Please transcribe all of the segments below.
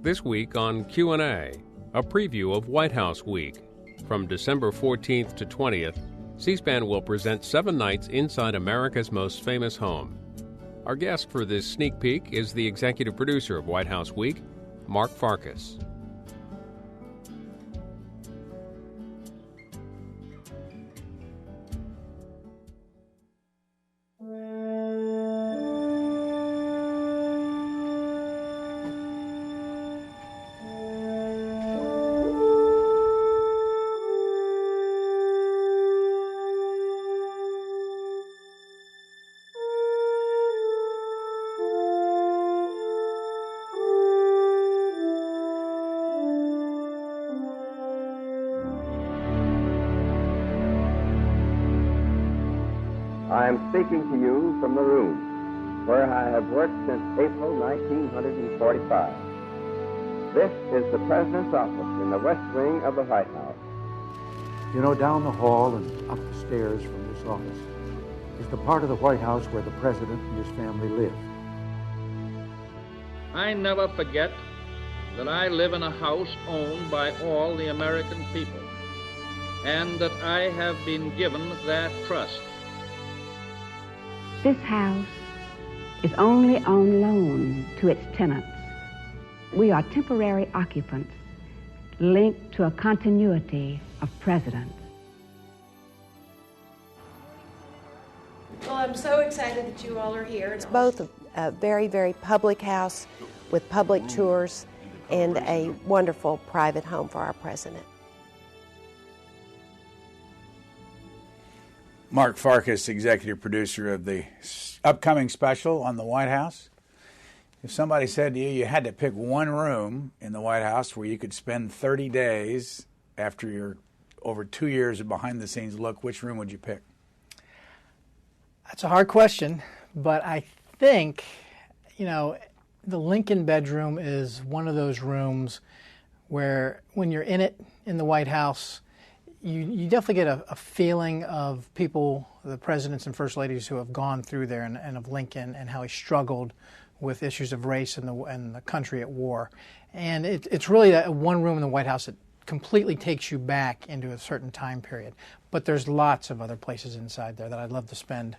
This week on Q&A, a preview of White House Week. From December 14th to 20th, C-SPAN will present 7 nights inside America's most famous home. Our guest for this sneak peek is the executive producer of White House Week, Mark Farkas. I am speaking to you from the room where I have worked since April 1945. This is the President's office in the West Wing of the White House. You know, down the hall and up the stairs from this office is the part of the White House where the President and his family live. I never forget that I live in a house owned by all the American people, and that I have been given that trust. This house is only on loan to its tenants. We are temporary occupants linked to a continuity of presidents. Well, I'm so excited that you all are here. It's both a very, very public house with public tours and a wonderful private home for our president. Mark Farkas, executive producer of the upcoming special on the White House. If somebody said to you you had to pick one room in the White House where you could spend 30 days after your over 2 years of behind-the-scenes look, which room would you pick? That's a hard question, but I think, the Lincoln bedroom is one of those rooms where when you're in it in the White House, you definitely get a feeling of people, the presidents and first ladies who have gone through there, and of Lincoln and how he struggled with issues of race and the country at war. And it's really that one room in the White House that completely takes you back into a certain time period. But there's lots of other places inside there that I'd love to spend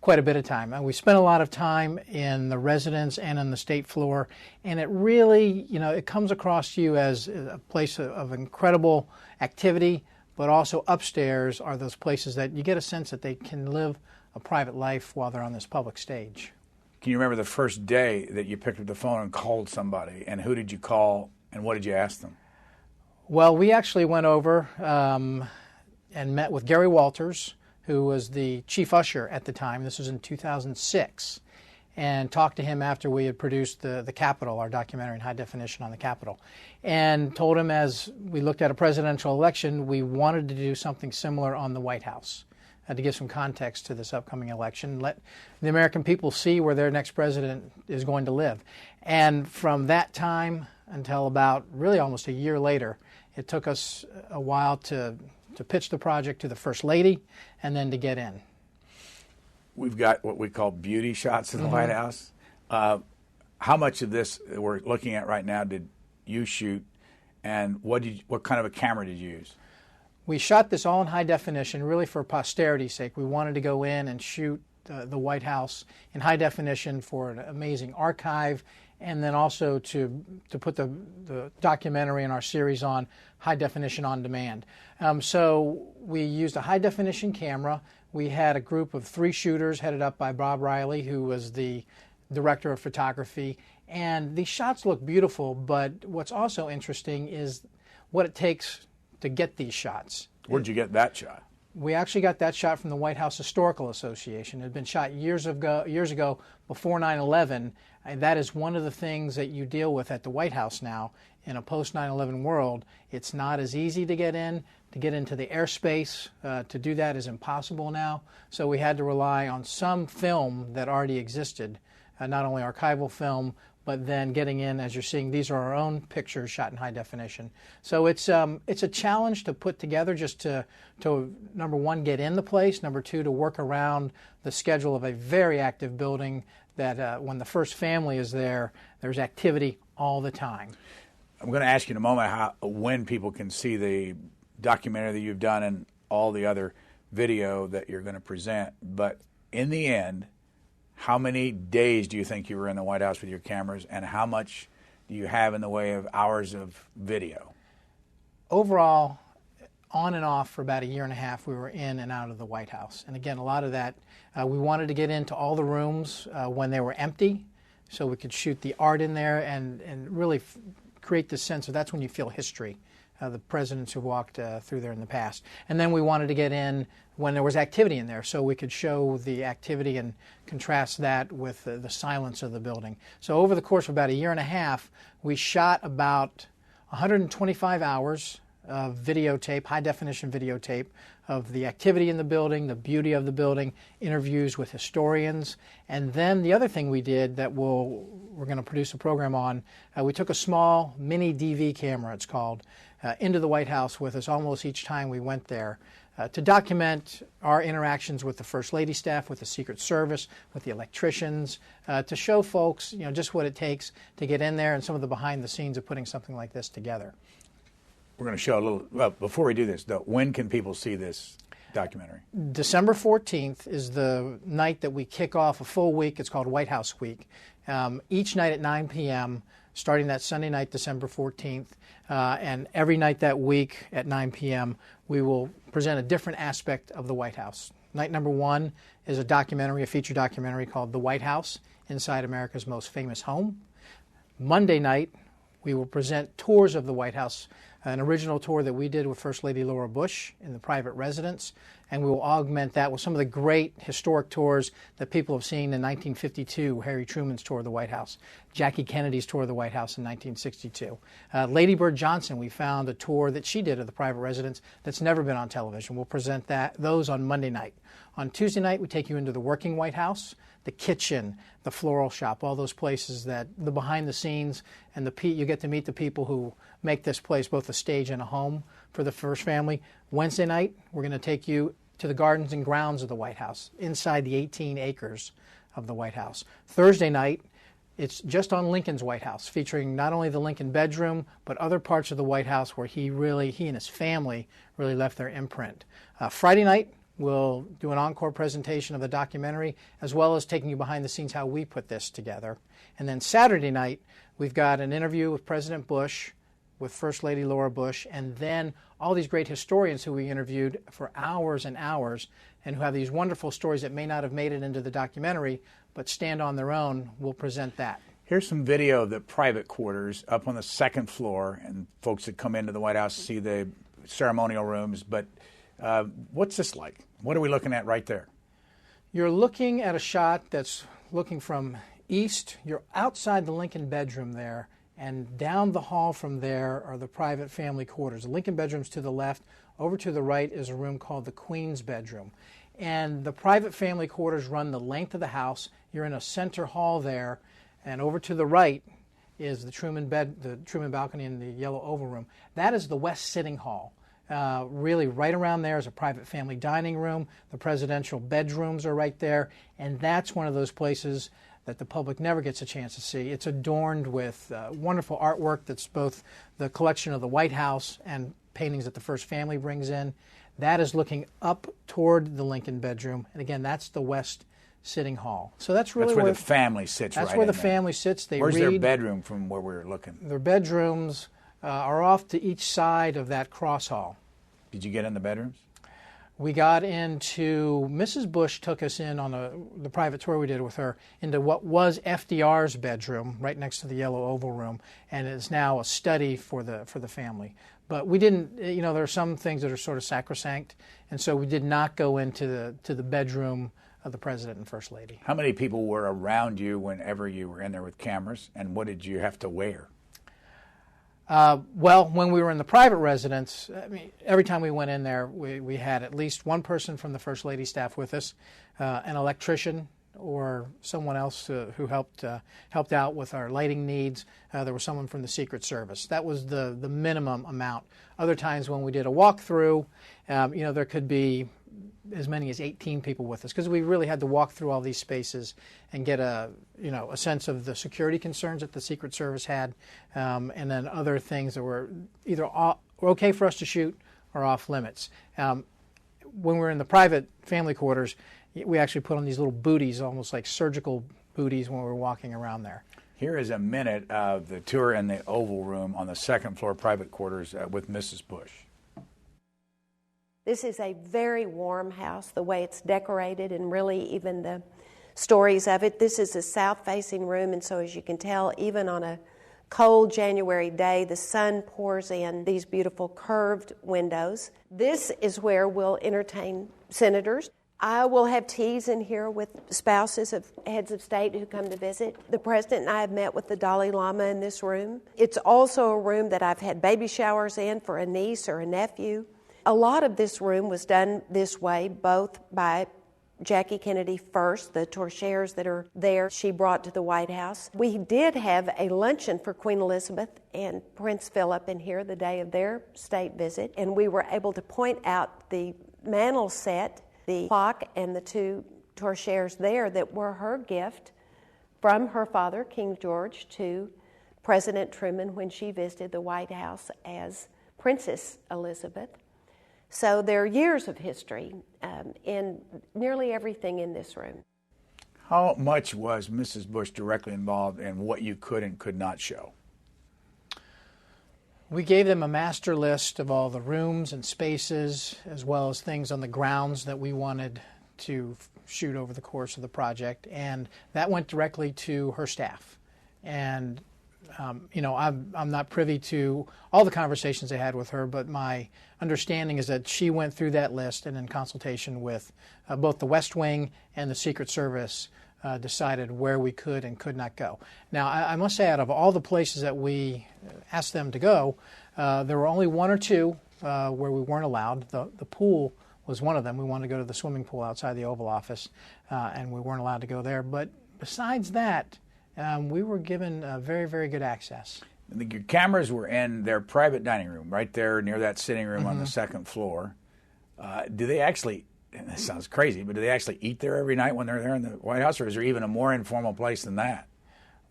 quite a bit of time. And we spent a lot of time in the residence and on the state floor, and it really, it comes across to you as a place of incredible activity. But also upstairs are those places that you get a sense that they can live a private life while they're on this public stage. Can you remember the first day that you picked up the phone and called somebody, and who did you call, and what did you ask them? Well, we actually went over and met with Gary Walters, who was the chief usher at the time. This was in 2006. And talked to him after we had produced the Capitol, our documentary in high definition on the Capitol, and told him as we looked at a presidential election, we wanted to do something similar on the White House to give some context to this upcoming election, let the American people see where their next president is going to live. And from that time until about really almost a year later, it took us a while to pitch the project to the First Lady and then to get in. We've got what we call beauty shots of the White House. How much of this we're looking at right now did you shoot, and what kind of a camera did you use? We shot this all in high definition, really for posterity's sake. We wanted to go in and shoot the White House in high definition for an amazing archive, and then also to put the documentary and our series on high definition on demand. So we used a high definition camera. We had a group of 3 shooters headed up by Bob Riley, who was the director of photography. And these shots look beautiful, but what's also interesting is what it takes to get these shots. Where'd you get that shot? We actually got that shot from the White House Historical Association. It had been shot years ago before 9/11. And that is one of the things that you deal with at the White House now in a post-9/11 world. It's not as easy to get into the airspace. To do that is impossible now. So we had to rely on some film that already existed, not only archival film, but then getting in, as you're seeing, these are our own pictures shot in high definition. So it's a challenge to put together, just to number one, get in the place, number two, to work around the schedule of a very active building that when the first family is there, there's activity all the time. I'm going to ask you in a moment when people can see the documentary that you've done and all the other video that you're going to present. But in the end, how many days do you think you were in the White House with your cameras, and how much do you have in the way of hours of video? Overall, on and off for about a year and a half, we were in and out of the White House. And again, a lot of that, we wanted to get into all the rooms when they were empty so we could shoot the art in there and really create the sense of that's when you feel history, the presidents who walked through there in the past. And then we wanted to get in when there was activity in there so we could show the activity and contrast that with the silence of the building. So over the course of about a year and a half, we shot about 125 hours of videotape, high-definition videotape of the activity in the building, the beauty of the building, interviews with historians. And then the other thing we did that we're going to produce a program on, we took a small mini DV camera, it's called, into the White House with us almost each time we went there to document our interactions with the First Lady staff, with the Secret Service, with the electricians, to show folks just what it takes to get in there and some of the behind the scenes of putting something like this together. We're going to show a little, well, before we do this, though, when can people see this documentary? December 14th is the night that we kick off a full week. It's called White House Week. Each night at 9 p.m., starting that Sunday night, December 14th, and every night that week at 9 p.m., we will present a different aspect of the White House. Night number 1 is a documentary, a feature documentary called The White House, Inside America's Most Famous Home. Monday night, we will present tours of the White House, an original tour that we did with First Lady Laura Bush in the private residence, and we will augment that with some of the great historic tours that people have seen in 1952, Harry Truman's tour of the White House, Jackie Kennedy's tour of the White House in 1962. Lady Bird Johnson, we found a tour that she did of the private residence that's never been on television. We'll present those on Monday night. On Tuesday night, we take you into the working White House, the kitchen, the floral shop, all those places that the behind the scenes, and you get to meet the people who make this place both a stage and a home for the first family. Wednesday night, we're going to take you to the gardens and grounds of the White House, inside the 18 acres of the White House. Thursday night, it's just on Lincoln's White House, featuring not only the Lincoln bedroom, but other parts of the White House where he and his family really left their imprint. Friday night, we'll do an encore presentation of the documentary, as well as taking you behind the scenes how we put this together. And then Saturday night, we've got an interview with President Bush, with First Lady Laura Bush, and then all these great historians who we interviewed for hours and hours and who have these wonderful stories that may not have made it into the documentary but stand on their own. We'll present that. Here's some video of the private quarters up on the second floor, and folks that come into the White House see the ceremonial rooms. But what's this like? What are we looking at right there? You're looking at a shot that's looking from east. You're outside the Lincoln bedroom there, and down the hall from there are the private family quarters. The Lincoln bedroom's to the left. Over to the right is a room called the Queen's bedroom. And the private family quarters run the length of the house. You're in a center hall there, and over to the right is the Truman balcony and the yellow oval room. That is the west sitting hall. Really, right around there is a private family dining room. The presidential bedrooms are right there, and that's one of those places that the public never gets a chance to see. It's adorned with wonderful artwork that's both the collection of the White House and paintings that the first family brings in. That is looking up toward the Lincoln bedroom, and again, that's the west sitting hall. So that's really where the family sits. That's right where the there. family sits. Where's their bedroom from where we're looking? Their bedrooms are off to each side of that cross hall. Did you get in the bedrooms? We got into, Mrs. Bush took us in on the private tour we did with her into what was FDR's bedroom right next to the yellow oval room, and is now a study for the family. But we didn't, there are some things that are sort of sacrosanct, and so we did not go into the bedroom of the President and First Lady. How many people were around you whenever you were in there with cameras, and what did you have to wear? Well, when we were in the private residence, every time we went in there, we had at least one person from the First Lady staff with us, an electrician or someone else who helped out with our lighting needs. There was someone from the Secret Service. That was the minimum amount. Other times when we did a walkthrough, there could be as many as 18 people with us, because we really had to walk through all these spaces and get a sense of the security concerns that the Secret Service had, and then other things that were either were okay for us to shoot or off limits. When we're in the private family quarters, we actually put on these little booties, almost like surgical booties, when we're walking around there. Here is a minute of the tour in the Oval Room on the second floor private quarters with Mrs. Bush. This is a very warm house, the way it's decorated and really even the stories of it. This is a south-facing room, and so as you can tell, even on a cold January day, the sun pours in these beautiful curved windows. This is where we'll entertain senators. I will have teas in here with spouses of heads of state who come to visit. The president and I have met with the Dalai Lama in this room. It's also a room that I've had baby showers in for a niece or a nephew. A lot of this room was done this way, both by Jackie Kennedy first, the torchères that are there she brought to the White House. We did have a luncheon for Queen Elizabeth and Prince Philip in here the day of their state visit, and we were able to point out the mantel set, the clock, and the two torchères there that were her gift from her father, King George, to President Truman when she visited the White House as Princess Elizabeth. So there are years of history in nearly everything in this room. How much was Mrs. Bush directly involved in what you could and could not show? We gave them a master list of all the rooms and spaces, as well as things on the grounds that we wanted to shoot over the course of the project, and that went directly to her staff. And I'm not privy to all the conversations I had with her, but my understanding is that she went through that list and in consultation with both the West Wing and the Secret Service decided where we could and could not go. Now, I must say, out of all the places that we asked them to go, there were only one or two where we weren't allowed. The pool was one of them. We wanted to go to the swimming pool outside the Oval Office, and we weren't allowed to go there. But besides that, we were given very, very good access. I think your cameras were in their private dining room, right there near that sitting room on the second floor. Do they actually, and this sounds crazy, but do they actually eat there every night when they're there in the White House, or is there even a more informal place than that?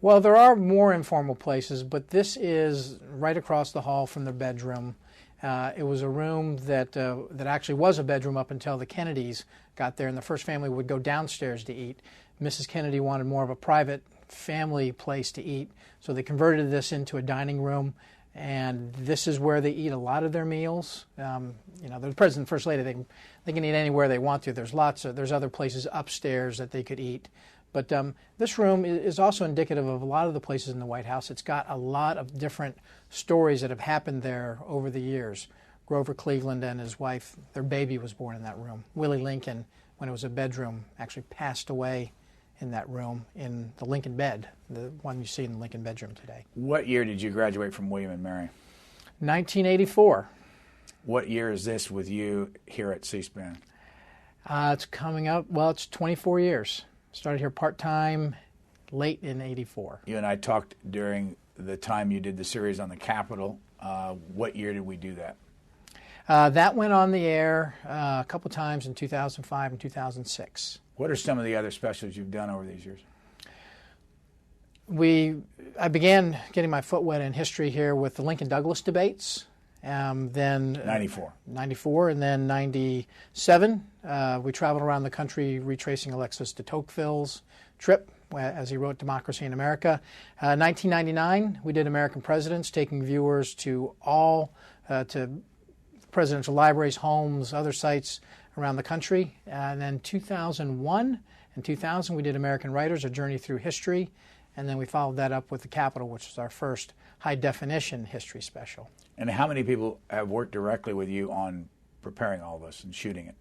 Well, there are more informal places, but this is right across the hall from their bedroom. It was a room that actually was a bedroom up until the Kennedys got there, and the first family would go downstairs to eat. Mrs. Kennedy wanted more of a private family place to eat, so they converted this into a dining room, and this is where they eat a lot of their meals. The President and First Lady, they can eat anywhere they want to. There's other places upstairs that they could eat. But this room is also indicative of a lot of the places in the White House. It's got a lot of different stories that have happened there over the years. Grover Cleveland and his wife, their baby was born in that room. Willie Lincoln, when it was a bedroom, actually passed away in that room in the Lincoln bed, the one you see in the Lincoln bedroom today. What year did you graduate from William and Mary? 1984. What year is this with you here at C-SPAN? It's coming up, it's 24 years. Started here part-time late in 84. You and I talked during the time you did the series on the Capitol. What year did we do that? That went on the air a couple times in 2005 and 2006. What are some of the other specials you've done over these years? I began getting my foot wet in history here with the Lincoln-Douglas debates. Then 94, and then 97. We traveled around the country retracing Alexis de Tocqueville's trip as he wrote Democracy in America. 1999, we did American Presidents, taking viewers to presidential libraries, homes, other sites around the country. And then 2001 and 2000, we did American Writers, A Journey Through History. And then we followed that up with the Capitol, which was our first high-definition history special. And how many people have worked directly with you on preparing all this and shooting it?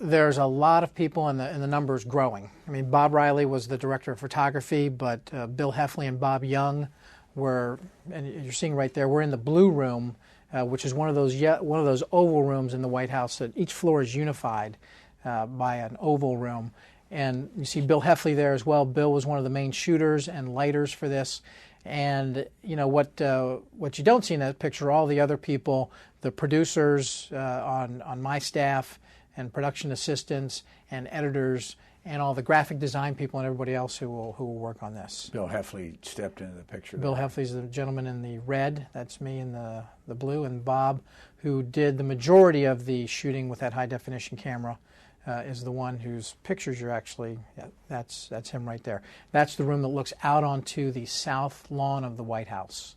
There's a lot of people, and the number is growing. I mean, Bob Riley was the director of photography, but Bill Heffley and Bob Young were, and you're seeing right there, we're in the Blue Room, which is one of those oval rooms in the White House that each floor is unified by an oval room. And you see Bill Heffley there as well. Bill was one of the main shooters and lighters for this. And you know what you don't see in that picture are all the other people, the producers on my staff, and production assistants and editors, and all the graphic design people and everybody else who will work on this. Bill Heffley stepped into the picture. Bill Heffley's the gentleman in the red. That's me in the blue, and Bob, who did the majority of the shooting with that high definition camera, is the one whose pictures you're actually. Yeah, that's him right there. That's the room that looks out onto the south lawn of the White House.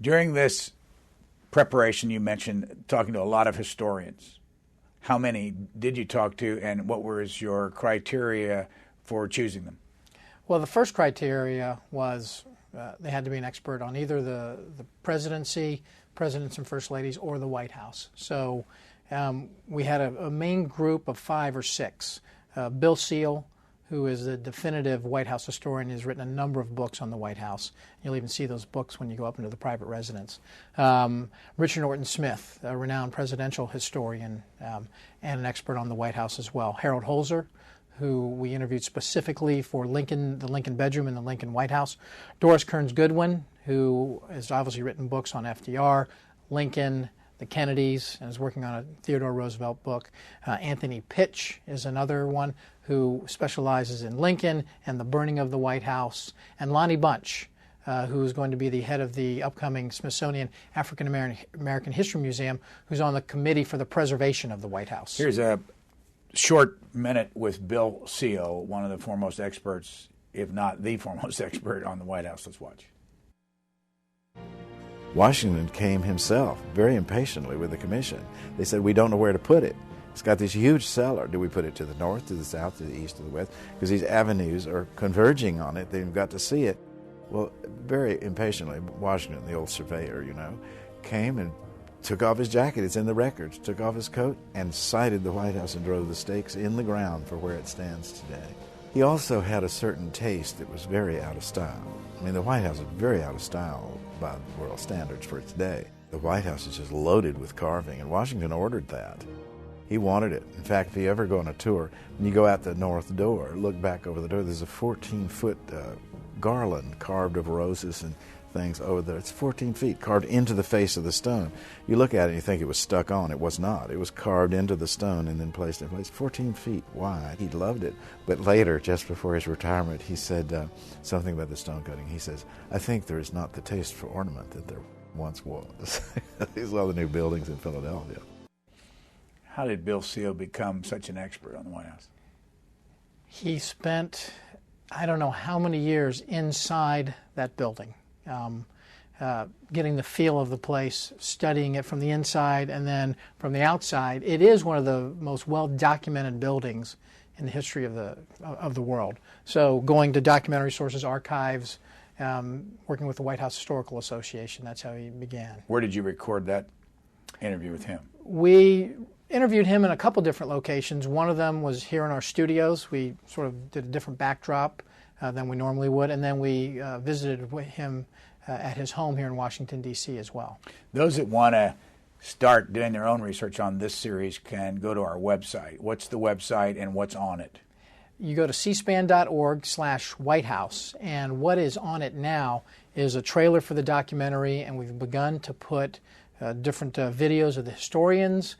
During this preparation, you mentioned talking to a lot of historians. How many did you talk to, and what was your criteria for choosing them? Well, the first criteria was they had to be an expert on either the presidency, presidents and first ladies, or the White House. So we had a main group of 5 or 6. Bill Seal, who is the definitive White House historian, has written a number of books on the White House. You'll even see those books when you go up into the private residence. Richard Norton Smith, a renowned presidential historian and an expert on the White House as well. Harold Holzer, who we interviewed specifically for Lincoln, the Lincoln bedroom in the Lincoln White House. Doris Kearns Goodwin, who has obviously written books on FDR, Lincoln, the Kennedys, and is working on a Theodore Roosevelt book. Anthony Pitch is another one who specializes in Lincoln and the burning of the White House. And Lonnie Bunch, who is going to be the head of the upcoming Smithsonian African American History Museum, who's on the committee for the preservation of the White House. Here's a short minute with Bill Seal, one of the foremost experts, if not the foremost expert on the White House. Let's watch. Washington came himself very impatiently with the commission. They said, we don't know where to put it. It's got this huge cellar. Do we put it to the north, to the south, to the east, to the west? Because these avenues are converging on it. They've got to see it. Well, very impatiently, Washington, the old surveyor, came and took off his jacket. It's in the records. Took off his coat and sighted the White House and drove the stakes in the ground for where it stands today. He also had a certain taste that was very out of style. I mean, the White House is very out of style by world standards for its day. The White House is just loaded with carving, and Washington ordered that. He wanted it. In fact, if you ever go on a tour, when you go out the north door, look back over the door, there's a 14-foot garland carved of roses and things over there. It's 14 feet, carved into the face of the stone. You look at it and you think it was stuck on. It was not. It was carved into the stone and then placed in place. 14 feet wide. He loved it. But later, just before his retirement, he said something about the stone cutting. He says, I think there is not the taste for ornament that there once was. These are all the new buildings in Philadelphia. How did Bill Seal become such an expert on the White House? He spent, I don't know how many years inside that building. Getting the feel of the place, studying it from the inside and then from the outside. It is one of the most well-documented buildings in the history of the world. So going to documentary sources, archives, working with the White House Historical Association, that's how he began. Where did you record that interview with him? We interviewed him in a couple different locations. One of them was here in our studios. We sort of did a different backdrop than we normally would, and then we visited with him at his home here in Washington, D.C. as well. Those that want to start doing their own research on this series can go to our website. What's the website and what's on it? You go to cspan.org/White House, and what is on it now is a trailer for the documentary, and we've begun to put different videos of the historians,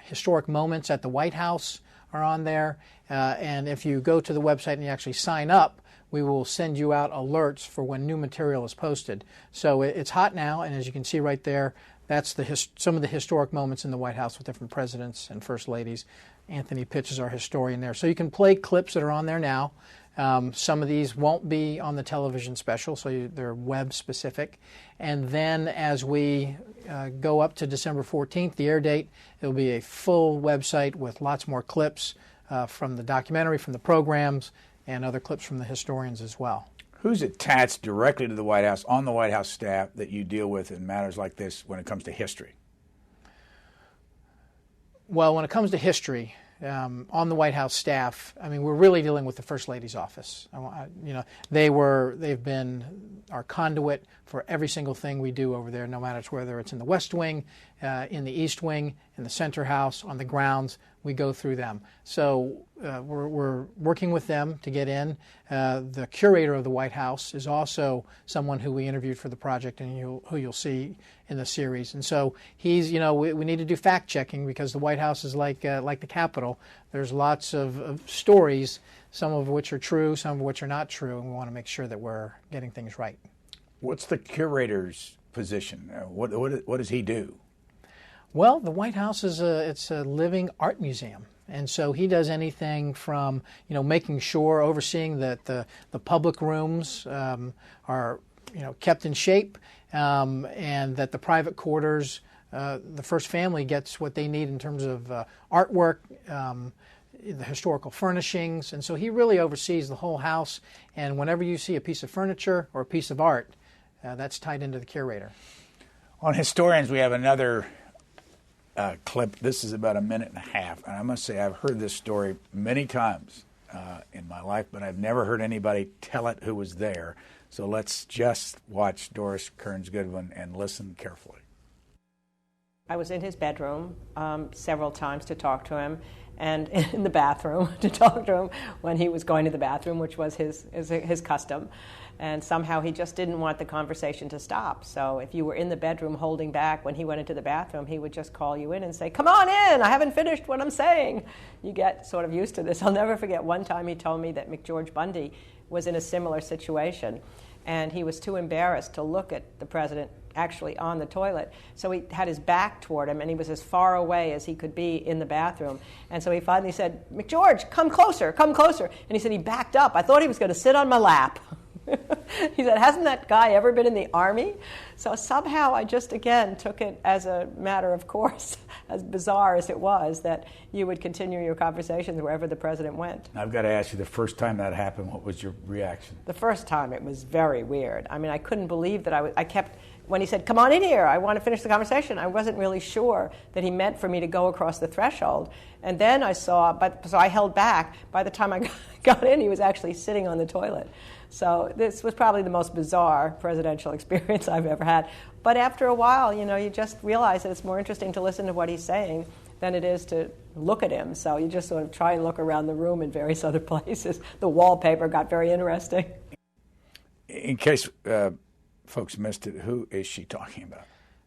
historic moments at the White House are on there. And if you go to the website and you actually sign up, we will send you out alerts for when new material is posted. So it's hot now, and as you can see right there, that's some of the historic moments in the White House with different presidents and first ladies. Anthony Pitch is our historian there. So you can play clips that are on there now. Some of these won't be on the television special, so they're web specific. And then as we go up to December 14th, the air date, it'll be a full website with lots more clips from the documentary, from the programs, and other clips from the historians as well. Who's attached directly to the White House, on the White House staff, that you deal with in matters like this when it comes to history? Well, when it comes to history, on the White House staff, I mean, we're really dealing with the First Lady's office. They've been our conduit for every single thing we do over there, no matter whether it's in the West Wing, in the East Wing, in the Center House, on the grounds. We go through them. So we're working with them to get in. The curator of the White House is also someone who we interviewed for the project and who you'll see in the series. And so he's, we need to do fact checking because the White House is like the Capitol. There's lots of stories, some of which are true, some of which are not true, and we want to make sure that we're getting things right. What's the curator's position? What does he do? Well, the White House is a living art museum, and so he does anything from making sure, overseeing that the public rooms are kept in shape, and that the private quarters, the first family gets what they need in terms of artwork, the historical furnishings, and so he really oversees the whole house. And whenever you see a piece of furniture or a piece of art, that's tied into the curator. On Historians, we have another clip. This is about a minute and a half, and I must say I've heard this story many times in my life, but I've never heard anybody tell it who was there. So let's just watch Doris Kearns Goodwin and listen carefully. I was in his bedroom several times to talk to him, and in the bathroom to talk to him when he was going to the bathroom, which was his custom. And somehow he just didn't want the conversation to stop. So if you were in the bedroom holding back when he went into the bathroom, he would just call you in and say, "Come on in, I haven't finished what I'm saying." You get sort of used to this. I'll never forget one time he told me that McGeorge Bundy was in a similar situation, and he was too embarrassed to look at the president actually on the toilet. So he had his back toward him, and he was as far away as he could be in the bathroom. And so he finally said, "McGeorge, come closer, come closer." And he said he backed up. I thought he was going to sit on my lap. He said, "Hasn't that guy ever been in the Army?" So somehow I just, again, took it as a matter of course, as bizarre as it was, that you would continue your conversations wherever the president went. I've got to ask you, the first time that happened, what was your reaction? The first time, it was very weird. I mean, I couldn't believe that I kept, when he said, "Come on in here, I want to finish the conversation," I wasn't really sure that he meant for me to go across the threshold. And then I saw, so I held back. By the time I got in, he was actually sitting on the toilet. So this was probably the most bizarre presidential experience I've ever had. But after a while, you just realize that it's more interesting to listen to what he's saying than it is to look at him. So you just sort of try and look around the room in various other places. The wallpaper got very interesting. In case folks missed it, who is she talking about?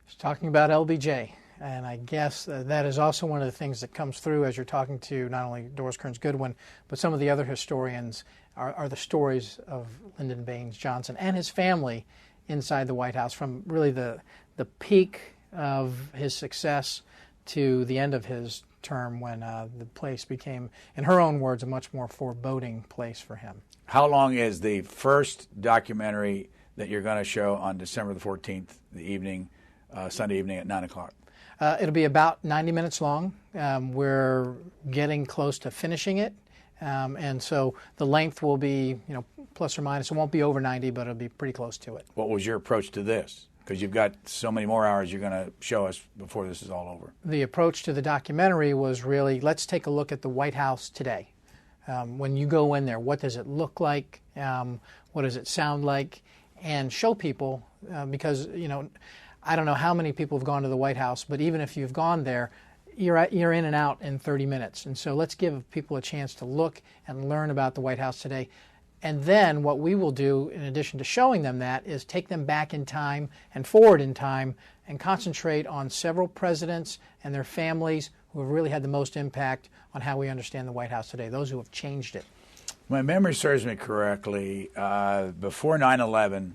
She's talking about LBJ. And I guess that is also one of the things that comes through as you're talking to not only Doris Kearns Goodwin, but some of the other historians are the stories of Lyndon Baines Johnson and his family inside the White House, from really the peak of his success to the end of his term, when the place became, in her own words, a much more foreboding place for him. How long is the first documentary that you're going to show on December the 14th, the evening, Sunday evening at 9 o'clock? It'll be about 90 minutes long. We're getting close to finishing it. And so the length will be, plus or minus. It won't be over 90, but it'll be pretty close to it. What was your approach to this? Because you've got so many more hours you're going to show us before this is all over. The approach to the documentary was really, let's take a look at the White House today. When you go in there, what does it look like? What does it sound like? And show people, because, I don't know how many people have gone to the White House, but even if you've gone there, you're in and out in 30 minutes. And so let's give people a chance to look and learn about the White House today. And then what we will do, in addition to showing them that, is take them back in time and forward in time and concentrate on several presidents and their families who have really had the most impact on how we understand the White House today, those who have changed it. My memory serves me correctly, before 9/11,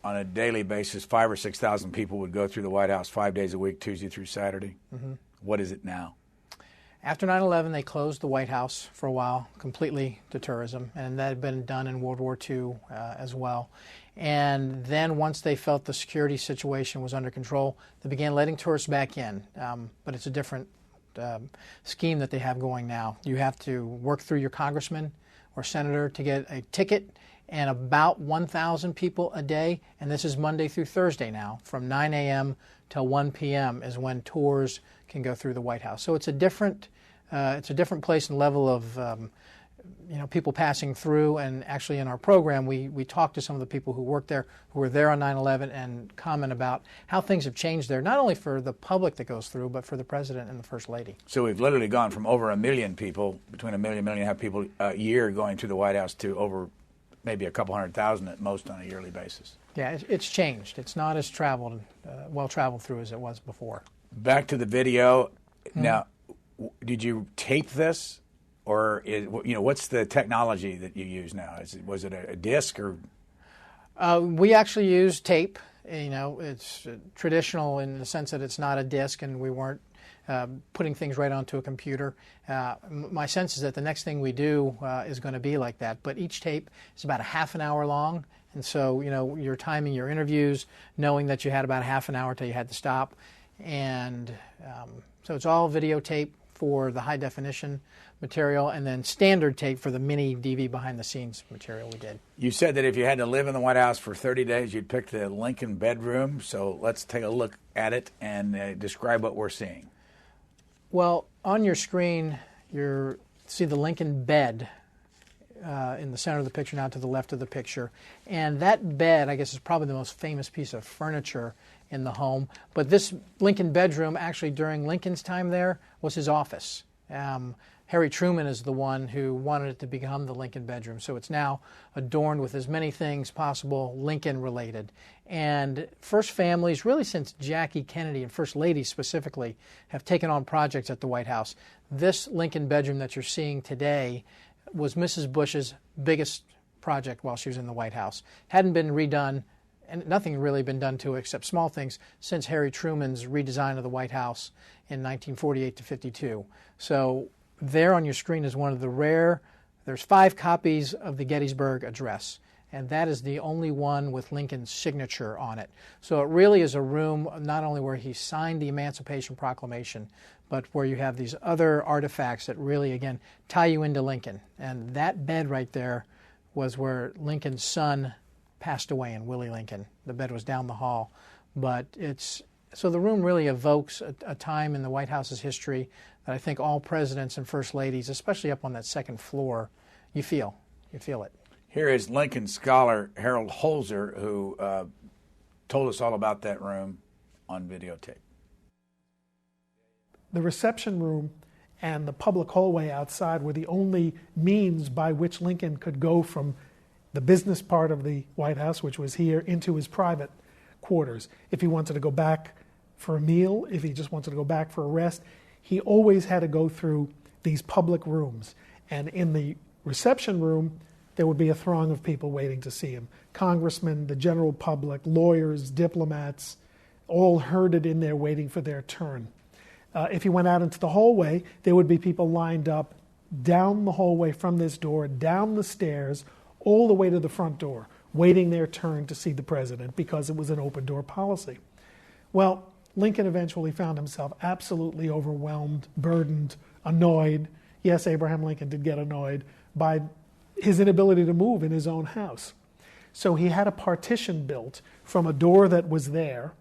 on a daily basis, 5,000 or 6,000 people would go through the White House 5 days a week, Tuesday through Saturday. Mm-hmm. What is it now? After 9/11, they closed the White House for a while completely to tourism, and that had been done in World War II as well. And then once they felt the security situation was under control, they began letting tourists back in. But it's a different scheme that they have going now. You have to work through your congressman or senator to get a ticket, and about 1,000 people a day, and this is Monday through Thursday now, from 9 a.m. till 1 p.m. is when tours can go through the White House. So it's a different place and level of people passing through, and actually in our program we talked to some of the people who worked there, who were there on 9/11, and comment about how things have changed there, not only for the public that goes through, but for the President and the First Lady. So we've literally gone from over 1 million people, between 1 million and 1.5 million people a year going to the White House, to over maybe a couple 100,000 at most on a yearly basis. Yeah, it's changed. It's not as well traveled through as it was before. Back to the video. Now, did you tape this? Or what's the technology that you use now? Was it a disc or? We actually use tape. It's traditional in the sense that it's not a disc, and we weren't putting things right onto a computer. My sense is that the next thing we do is going to be like that. But each tape is about a half an hour long, and so you're timing your interviews, knowing that you had about a half an hour till you had to stop, and so it's all videotape for the high definition material, and then standard tape for the mini DV behind the scenes material we did. You said that if you had to live in the White House for 30 days, you'd pick the Lincoln bedroom. So let's take a look at it and describe what we're seeing. Well, on your screen, you see the Lincoln bed in the center of the picture, now to the left of the picture. And that bed, I guess, is probably the most famous piece of furniture in the home. But this Lincoln bedroom, actually during Lincoln's time there, was his office. Harry Truman is the one who wanted it to become the Lincoln bedroom. So it's now adorned with as many things possible Lincoln related. And first families, really since Jackie Kennedy and First Lady specifically, have taken on projects at the White House. This Lincoln bedroom that you're seeing today was Mrs. Bush's biggest project while she was in the White House. Hadn't been redone, and nothing had really been done to it except small things since Harry Truman's redesign of the White House in 1948 to 52. So there on your screen is one of the rare, there's 5 copies of the Gettysburg Address, and that is the only one with Lincoln's signature on it. So it really is a room not only where he signed the Emancipation Proclamation, but where you have these other artifacts that really, again, tie you into Lincoln. And that bed right there was where Lincoln's son passed away in, Willie Lincoln. The bed was down the hall. But so the room really evokes a time in the White House's history that I think all presidents and first ladies, especially up on that second floor, you feel it. Here is Lincoln scholar Harold Holzer, who told us all about that room on videotape. The reception room and the public hallway outside were the only means by which Lincoln could go from the business part of the White House, which was here, into his private quarters. If he wanted to go back for a meal, if he just wanted to go back for a rest, he always had to go through these public rooms. And in the reception room, there would be a throng of people waiting to see him. Congressmen, the general public, lawyers, diplomats, all herded in there waiting for their turn. If he went out into the hallway, there would be people lined up down the hallway from this door, down the stairs, all the way to the front door, waiting their turn to see the president because it was an open door policy. Well, Lincoln eventually found himself absolutely overwhelmed, burdened, annoyed. Yes, Abraham Lincoln did get annoyed by his inability to move in his own house. So he had a partition built from a door that was there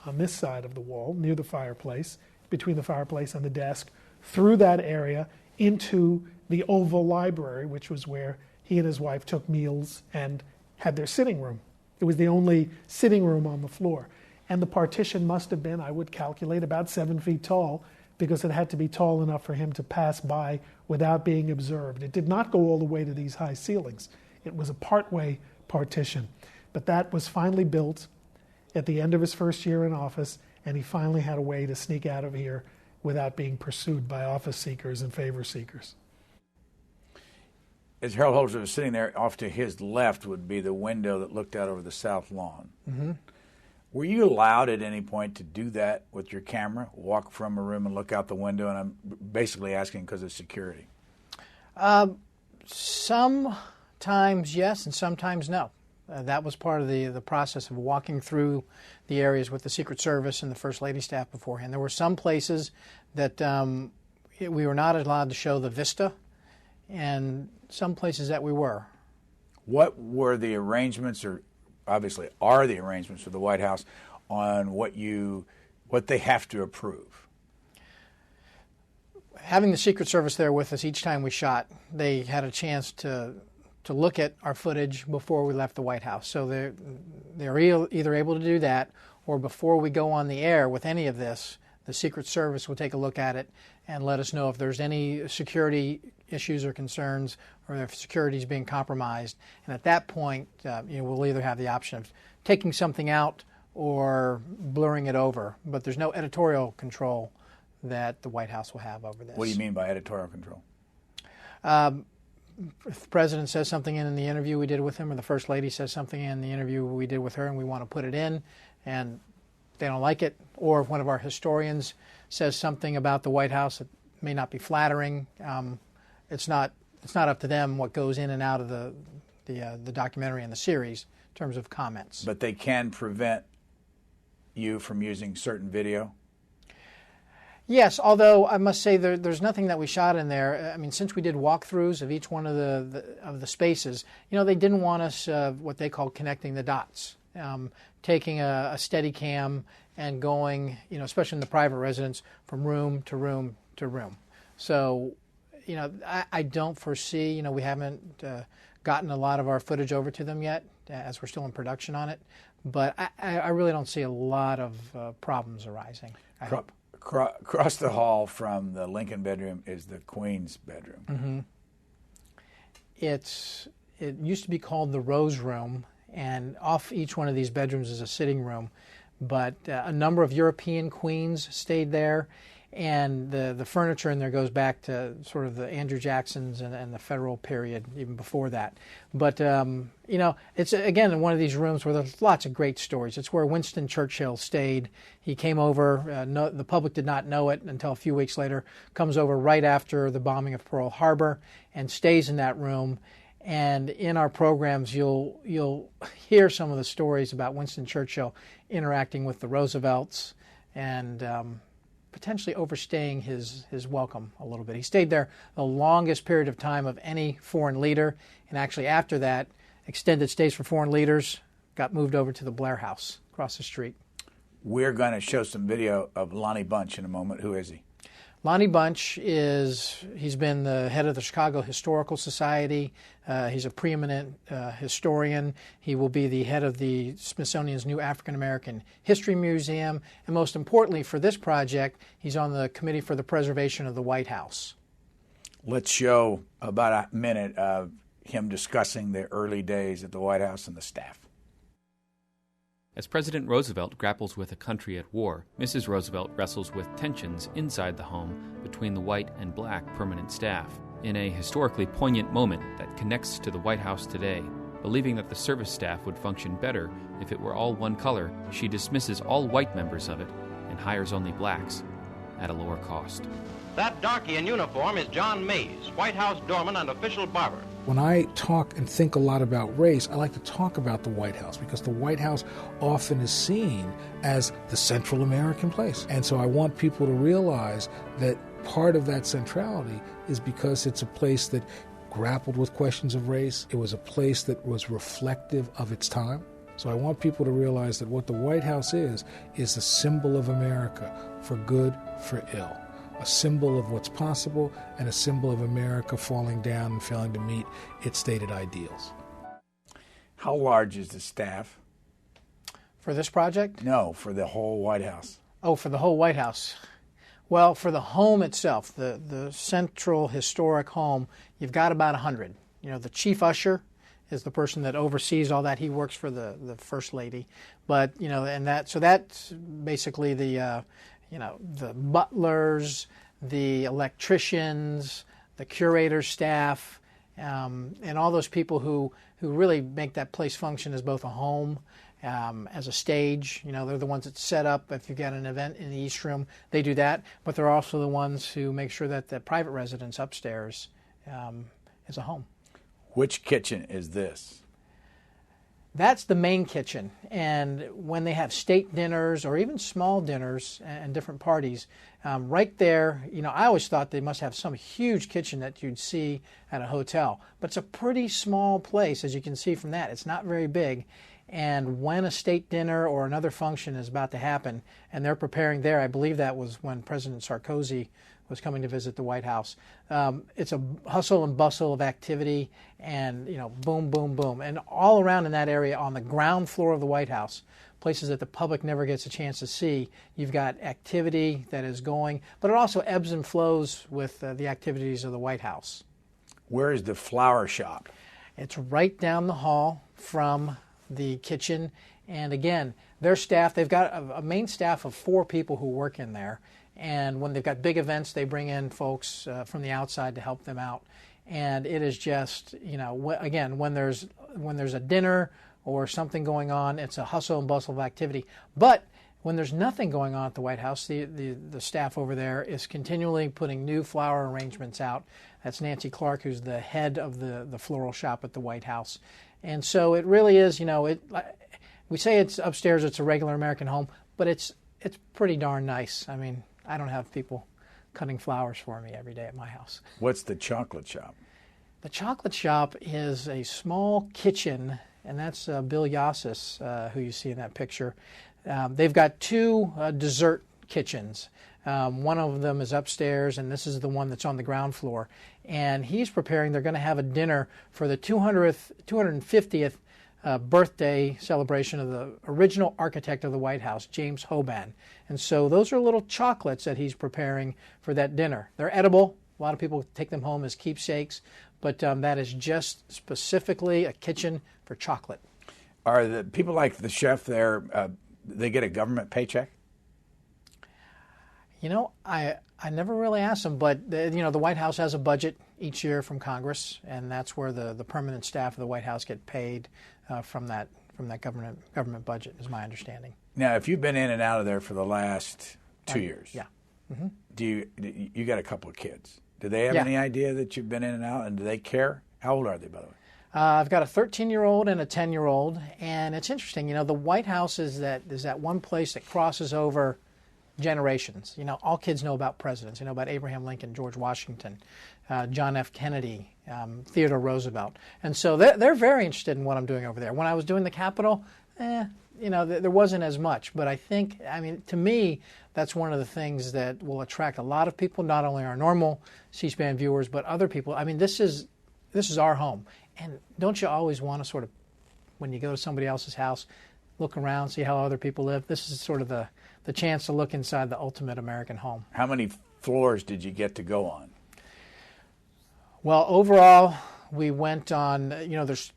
on this side of the wall, near the fireplace, between the fireplace and the desk, through that area into the Oval Library, which was where he and his wife took meals and had their sitting room. It was the only sitting room on the floor. And the partition must have been, I would calculate, about 7 feet tall, because it had to be tall enough for him to pass by without being observed. It did not go all the way to these high ceilings. It was a partway partition. But that was finally built at the end of his first year in office, and he finally had a way to sneak out of here without being pursued by office seekers and favor seekers. As Harold Holzer was sitting there, off to his left would be the window that looked out over the south lawn. Mm-hmm. Were you allowed at any point to do that with your camera, walk from a room and look out the window? And I'm basically asking because of security. Sometimes yes, and sometimes no. That was part of the process of walking through the areas with the Secret Service and the First Lady staff beforehand. There were some places that we were not allowed to show the vista, and some places that we were. What were the arrangements, or obviously are the arrangements for the White House, on what they have to approve? having the Secret Service there with us each time we shot, they had a chance to look at our footage before we left the White House. So they're either able to do that, or before we go on the air with any of this, the Secret Service will take a look at it and let us know if there's any security issues or concerns, or if security is being compromised. And at that point, we'll either have the option of taking something out or blurring it over. But there's no editorial control that the White House will have over this. What do you mean by editorial control? If the president says something in the interview we did with him, or the First Lady says something in the interview we did with her, and we want to put it in, and they don't like it, or if one of our historians says something about the White House that may not be flattering, it's not up to them what goes in and out of the documentary and the series in terms of comments. But they can prevent you from using certain video? Yes, although I must say there's nothing that we shot in there. I mean, since we did walkthroughs of each one of the spaces, they didn't want us what they call connecting the dots, taking a steady cam and going, especially in the private residence, from room to room to room. So, I don't foresee, we haven't gotten a lot of our footage over to them yet, as we're still in production on it. But I really don't see a lot of problems arising, I hope. Across the hall from the Lincoln bedroom is the Queen's bedroom. Mm-hmm. It used to be called the Rose Room, and off each one of these bedrooms is a sitting room. But a number of European queens stayed there, and the furniture in there goes back to sort of the Andrew Jacksons and the Federal period, even before that. But, it's, again, one of these rooms where there's lots of great stories. It's where Winston Churchill stayed. He came over. The public did not know it until a few weeks later. Comes over right after the bombing of Pearl Harbor and stays in that room. And in our programs, you'll hear some of the stories about Winston Churchill interacting with the Roosevelts and potentially overstaying his welcome a little bit. He stayed there the longest period of time of any foreign leader, and actually after that, extended stays for foreign leaders got moved over to the Blair House across the street. We're going to show some video of Lonnie Bunch in a moment. Who is he? Lonnie Bunch he's been the head of the Chicago Historical Society. He's a preeminent historian. He will be the head of the Smithsonian's new African American History Museum. And most importantly for this project, he's on the Committee for the Preservation of the White House. Let's show about a minute of him discussing the early days at the White House and the staff. As President Roosevelt grapples with a country at war, Mrs. Roosevelt wrestles with tensions inside the home between the white and black permanent staff. In a historically poignant moment that connects to the White House today, believing that the service staff would function better if it were all one color, she dismisses all white members of it and hires only blacks at a lower cost. That darky in uniform is John Mays, White House doorman and official barber. When I talk and think a lot about race, I like to talk about the White House because the White House often is seen as the Central American place. And so I want people to realize that part of that centrality is because it's a place that grappled with questions of race. It was a place that was reflective of its time. So I want people to realize that what the White House is a symbol of America, for good, for ill. A symbol of what's possible and a symbol of America falling down and failing to meet its stated ideals. How large is the staff? For this project? No, for the whole White House. Oh, for the whole White House. Well, for the home itself, the central historic home, you've got about 100. The chief usher is the person that oversees all that. He works for the First Lady. But, so that's basically the butlers, the electricians, the curator staff, and all those people who really make that place function as both a home, as a stage. They're the ones that set up if you've got an event in the East Room, they do that. But they're also the ones who make sure that the private residence upstairs is a home. Which kitchen is this? That's the main kitchen, and when they have state dinners or even small dinners and different parties, right there, I always thought they must have some huge kitchen that you'd see at a hotel. But it's a pretty small place, as you can see from that. It's not very big, and when a state dinner or another function is about to happen, and they're preparing there, I believe that was when President Sarkozy was coming to visit the White House. It's a hustle and bustle of activity, and boom, boom, boom, and all around in that area on the ground floor of the White House, places that the public never gets a chance to see. You've got activity that is going, but it also ebbs and flows with the activities of the White House. Where is the flower shop? It's right down the hall from the kitchen. And again, their staff, they've got a main staff of 4 people who work in there. And when they've got big events, they bring in folks from the outside to help them out. And it is just, again, when there's a dinner or something going on, it's a hustle and bustle of activity. But when there's nothing going on at the White House, the staff over there is continually putting new flower arrangements out. That's Nancy Clark, who's the head of the floral shop at the White House. And so it really is, we say it's upstairs, it's a regular American home, but it's pretty darn nice. I mean, I don't have people cutting flowers for me every day at my house. What's the chocolate shop? The chocolate shop is a small kitchen, and that's Bill Yassis, who you see in that picture. They've got 2 dessert kitchens. One of them is upstairs, and this is the one that's on the ground floor. And he's preparing, they're going to have a dinner for the 250th birthday celebration of the original architect of the White House, James Hoban. And so those are little chocolates that he's preparing for that dinner. They're edible. A lot of people take them home as keepsakes, but that is just specifically a kitchen for chocolate. Are the people like the chef there, they get a government paycheck? I never really asked them, but the White House has a budget each year from Congress, and that's where the permanent staff of the White House get paid from that government budget, is my understanding. Now, if you've been in and out of there for the last 2 years, yeah, mm-hmm. You got a couple of kids. Do they have any idea that you've been in and out, and do they care? How old are they, by the way? I've got a 13-year-old and a 10-year-old, and it's interesting. The White House is that one place that crosses over generations. All kids know about presidents. They know about Abraham Lincoln, George Washington, John F. Kennedy, Theodore Roosevelt. And so they're very interested in what I'm doing over there. When I was doing the Capitol, there wasn't as much. But to me, that's one of the things that will attract a lot of people, not only our normal C-SPAN viewers, but other people. This is our home. And don't you always want to sort of, when you go to somebody else's house, look around, see how other people live? This is sort of the chance to look inside the ultimate American home. How many floors did you get to go on? Well, overall, we went on, there's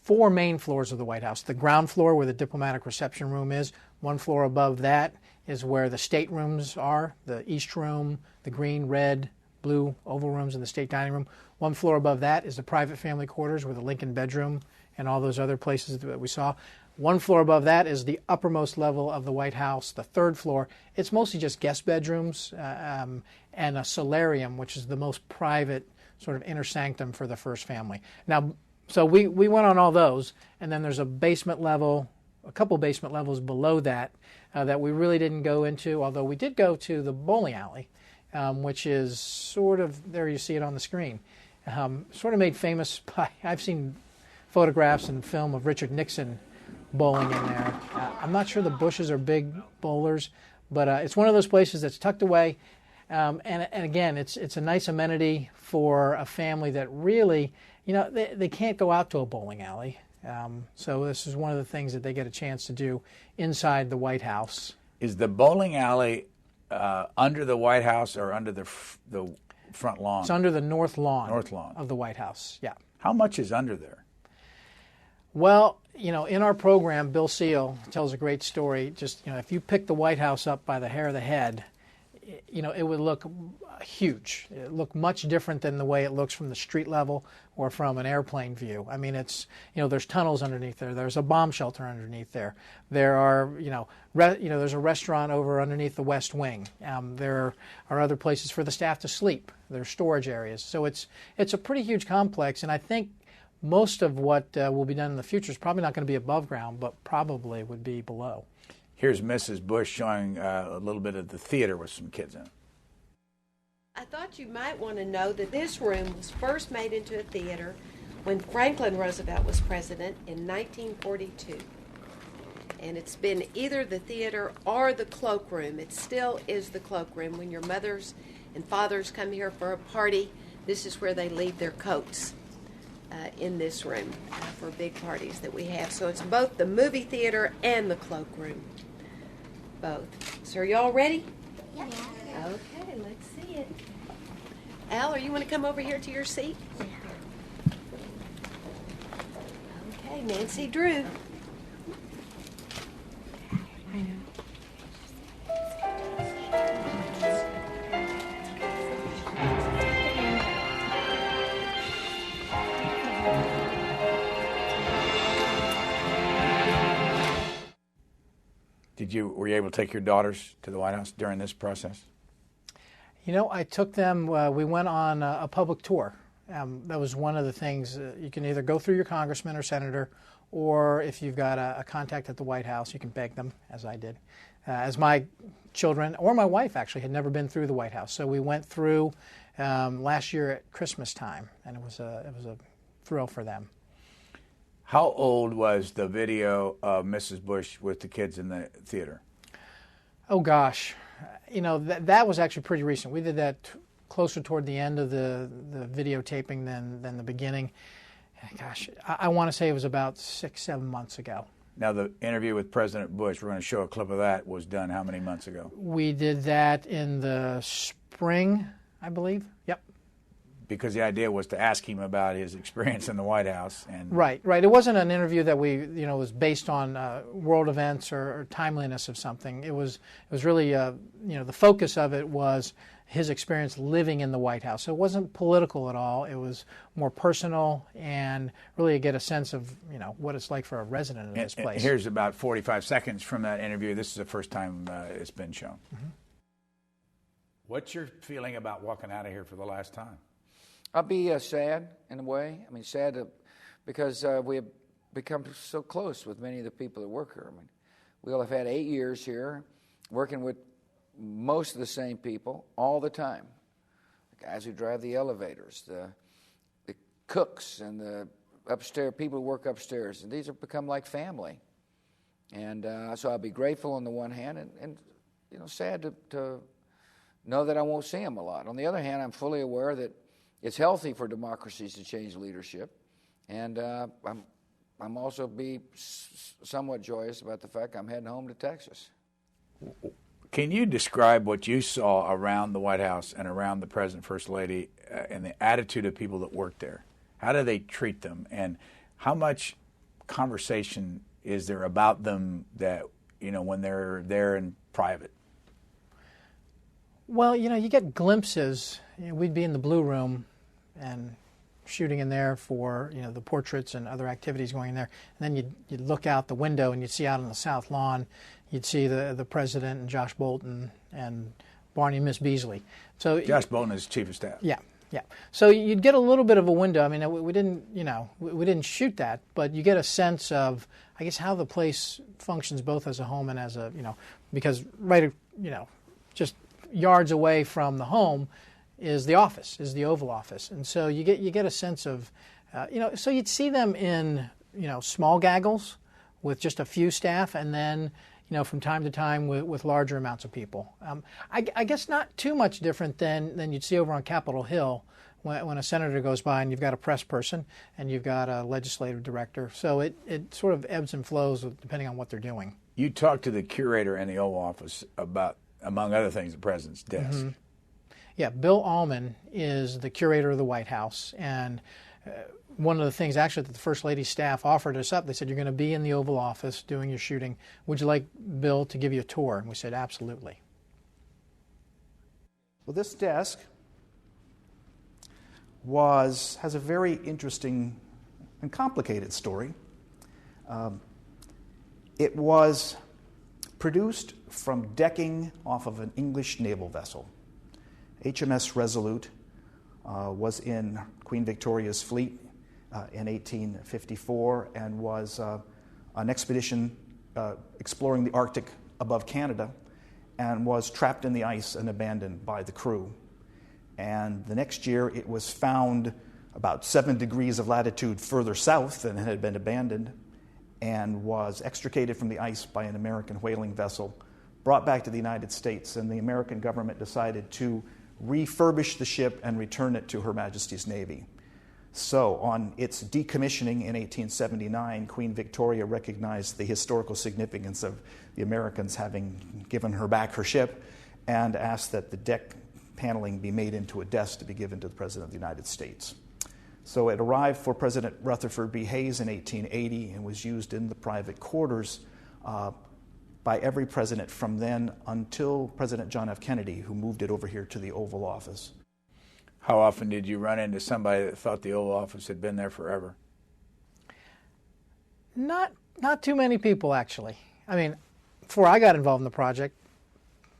4 main floors of the White House. The ground floor, where the diplomatic reception room is. 1 floor above that is where the staterooms are, the East Room, the green, red, blue oval rooms, and the state dining room. 1 floor above that is the private family quarters, with the Lincoln bedroom and all those other places that we saw. 1 floor above that is the uppermost level of the White House, the 3rd floor. It's mostly just guest bedrooms and a solarium, which is the most private sort of inner sanctum for the first family. Now, so we went on all those, and then there's a basement level, a couple basement levels below that that we really didn't go into, although we did go to the bowling alley, which is sort of, there you see it on the screen, sort of made famous by, I've seen photographs and film of Richard Nixon bowling in there. I'm not sure the Bushes are big bowlers, but it's one of those places that's tucked away. And again, it's a nice amenity for a family that really, they can't go out to a bowling alley. So this is one of the things that they get a chance to do inside the White House. Is the bowling alley under the White House or under the front lawn? It's under the north lawn. North lawn of the White House. Yeah. How much is under there? Well, in our program, Bill Seal tells a great story. Just, if you pick the White House up by the hair of the head, it would look huge. It would look much different than the way it looks from the street level or from an airplane view. It's, there's tunnels underneath there. There's a bomb shelter underneath there. There are, there's a restaurant over underneath the West Wing. There are other places for the staff to sleep. There's storage areas. So it's a pretty huge complex, and I think most of what will be done in the future is probably not going to be above ground, but probably would be below. Here's Mrs. Bush showing a little bit of the theater with some kids in it. I thought you might want to know that this room was first made into a theater when Franklin Roosevelt was president in 1942. And it's been either the theater or the cloakroom. It still is the cloakroom. When your mothers and fathers come here for a party, this is where they leave their coats, in this room for big parties that we have. So it's both the movie theater and the cloakroom. Both. So are y'all ready? Yeah. Okay, let's see it. Al, are you want to come over here to your seat? Yeah. Okay, Nancy Drew. I know. Were you able to take your daughters to the White House during this process? You know, I took them, we went on a public tour. That was one of the things. You can either go through your congressman or senator, or if you've got a contact at the White House, you can beg them, as I did. As my children, or my wife actually, had never been through the White House. So we went through last year at Christmas time, and it was a thrill for them. How old was the video of Mrs. Bush with the kids in the theater? Oh, gosh. You know, that was actually pretty recent. We did that closer toward the end of the videotaping than the beginning. Gosh, I want to say it was about 6-7 months ago. Now, the interview with President Bush, we're going to show a clip of that, was done how many months ago? We did that in the spring, I believe. Yep. Because the idea was to ask him about his experience in the White House. And Right. It wasn't an interview that was based on world events or timeliness of something. It was really, the focus of it was his experience living in the White House. So it wasn't political at all. It was more personal and really to get a sense of, what it's like for a resident of this place. Here's about 45 seconds from that interview. This is the first time it's been shown. Mm-hmm. What's your feeling about walking out of here for the last time? I'll be sad in a way. I mean, sad because we have become so close with many of the people that work here. I mean, we all have had 8 years here working with most of the same people all the time. The guys who drive the elevators, the cooks, and the upstairs people who work upstairs. And these have become like family. And so I'll be grateful on the one hand and sad to know that I won't see them a lot. On the other hand, I'm fully aware that it's healthy for democracies to change leadership, and I'm also be somewhat joyous about the fact I'm heading home to Texas. Can you describe what you saw around the White House and around the President, First Lady, and the attitude of people that work there? How do they treat them, and how much conversation is there about them that when they're there in private? Well, you get glimpses. We'd be in the Blue Room and shooting in there for the portraits and other activities going in there. And then you'd look out the window and you'd see out on the South Lawn, you'd see the President and Josh Bolton and Barney and Miss Beasley. So Josh Bolton is Chief of Staff. Yeah. So you'd get a little bit of a window. I mean, we didn't we didn't shoot that, but you get a sense of, I guess, how the place functions both as a home and as a because just yards away from the home is the office, is the Oval Office, and so you get a sense of, so you'd see them in small gaggles with just a few staff, and then from time to time with larger amounts of people. I guess not too much different than you'd see over on Capitol Hill when a senator goes by and you've got a press person and you've got a legislative director. So it sort of ebbs and flows depending on what they're doing. You talked to the curator in the Oval Office about, among other things, the President's desk. Mm-hmm. Yeah, Bill Allman is the curator of the White House, and one of the things actually that the First Lady's staff offered us up, they said, you're going to be in the Oval Office doing your shooting. Would you like Bill to give you a tour? And we said, absolutely. Well, this desk has a very interesting and complicated story. It was produced from decking off of an English naval vessel. HMS Resolute was in Queen Victoria's fleet in 1854 and was an expedition exploring the Arctic above Canada and was trapped in the ice and abandoned by the crew. And the next year it was found about 7 degrees of latitude further south than it had been abandoned, and was extricated from the ice by an American whaling vessel, brought back to the United States, and the American government decided to refurbish the ship and return it to Her Majesty's Navy. So, on its decommissioning in 1879, Queen Victoria recognized the historical significance of the Americans having given her back her ship and asked that the deck paneling be made into a desk to be given to the President of the United States. So it arrived for President Rutherford B. Hayes in 1880 and was used in the private quarters by every president from then until President John F. Kennedy, who moved it over here to the Oval Office. How often did you run into somebody that thought the Oval Office had been there forever? Not too many people, actually. I mean, before I got involved in the project,